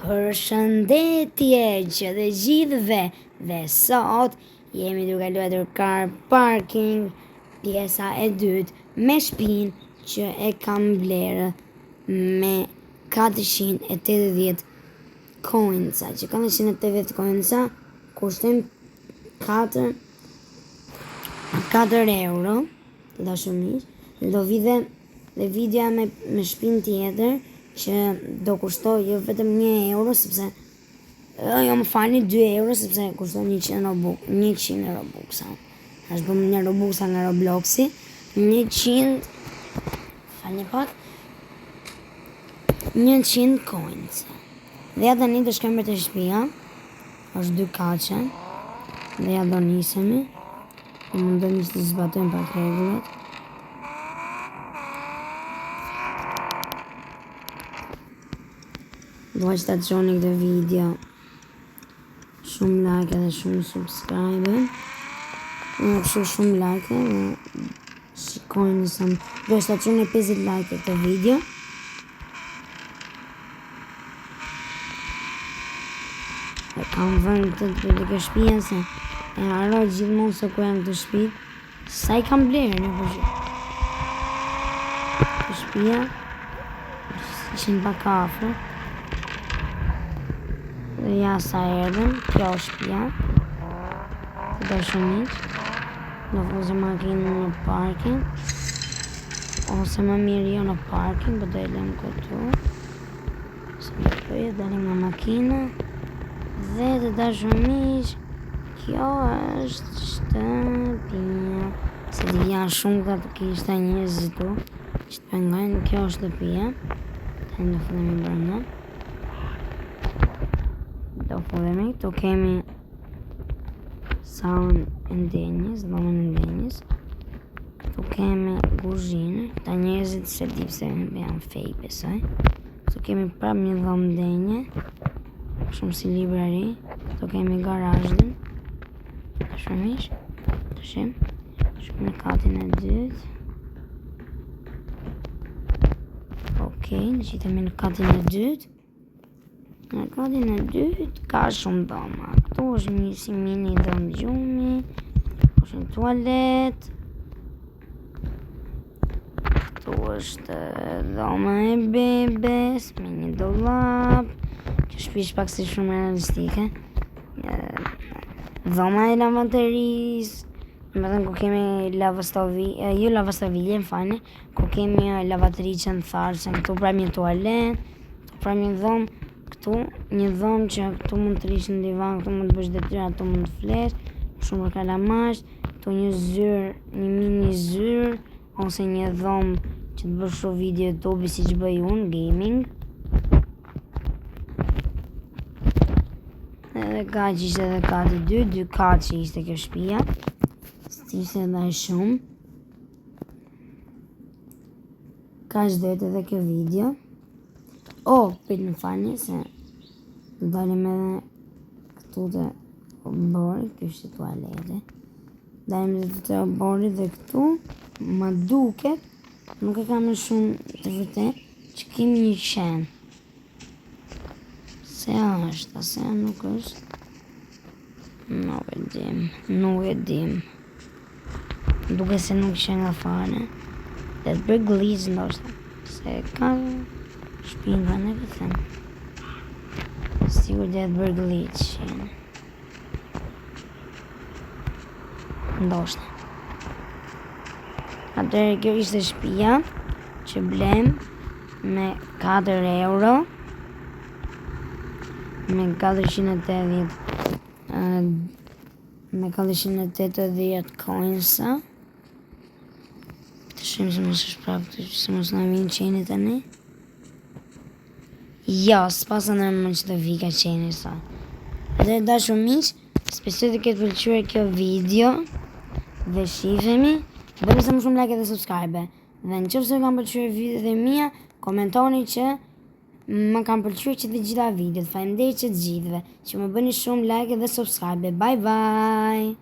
Përshëndetje që dhe gjithëve dhe sot jemi duke luajtur car parking pjesa e dytë me shtëpinë që e kam blerë me 480 coinsa, që 480 coinsa kushtojnë 4 euro të dashurisë. Do vide dhe vidja me shtëpinë tjetër që do kushtoj jo vetëm 1 euro, sepse jo më falni 2 euro, sepse kushton 100 robux. Është bëm një robuxa nga Robloxi, 100, falni pak, 100 coins. Dhe ja tani të shkojmë te shtëpia, është 2 kaçe, dhe ja do nisemi, mundemi të zbatojmë pak rregullat. Dua që ta çoni këtë video shumë like dhe shumë subscribe. Unë kështu shumë like dhe shikojnë sa do të çoni 50 like këtë video. E kam vënë të ke shtëpia se e harroj gjithmonë se ku janë të shtëpi. Sa I kam blerë në përgjithë. Të shtëpia ishin pak afër. Dhe ja sa erdhëm, kjo është shtëpia. Të dashurisë. Do vozë makinën në parking. Ose më mirë jo në parking, po do e lëm këtu. Se më pëjë, dalim nga makina. Dhe të dashurisë, kjo është shtëpia. Se të janë shumë ka të kishta njerëz këtu që të pengojnë, kjo është shtëpia. Tani do fillojmë brenda. Do fillojmë, këtu kemi salën e ndenjës, dhomën e ndenjës. Këtu kemi kuzhinë, ta njerëzit se di pse janë fake besoj. Këtu kemi prapë një dhomë ndenje, shumë si librari. Këtu kemi garazhin. Shumë në katin e dytë. Okej, ngjitemi në katin e dytë. Në katin e dytë ka shumë dhoma. Këtu është një si mini dhomë gjumi, është një tualet. Këtu është dhoma e bebes me një dollap. Kjo shtëpi është pak si shumë realistike. Dhoma e lavaterisë. Më thënë ku kemi lavastovije, më falni, ku kemi lavatericën tharësën, këtu pra një tualet, këtu pra një dhomë. Këtu një dhomë që këtu mund të rish në divan, këtu mund të bësh detyra, këtu mund të flesh, shumë për kalamash, këtu një zyrë, një mini zyrë, ose një dhomë që të bësh shumë video YouTube si që bëj unë, gaming. Edhe kaq ishte edhe kati 2 kaq ishte kjo shtëpia, s'ishte ndaj shumë. Kaq do jetë edhe kjo video. Prit më falni se dalim edhe këtu të bori, kjo është tualete. Dalim edhe të bori dhe këtu, ma duket, nuk e kam shumë të vërtet, që kemi një qenë. Se është, ase nuk është, nuk e dim. Duke se nuk qenë nga fare, dhe të bërë glitch ndoshta, se ka shpinë dhe në këtëm. Sigur dhe të bërë glitch. Ndoshta. Atëherë kjo ishte shtëpia që blem me 4 euro. Me 480 coinsa. Të shumë se mos është prapë të që se mos në vinë qeni tani. Jo, s'pasa në që të vika qeni sa. Dhe dashu miq, spesoj të ketë pëlqyer kjo video. Dhe shifemi. Bëni sa më shumë like dhe subscribe. Dhe në qoftë se kam pëlqyer videot e mia, komentoni që më kam pëlqyer që të gjitha videot. Faleminderit që të gjithëve që më bëni shumë like dhe subscribe. Bye bye.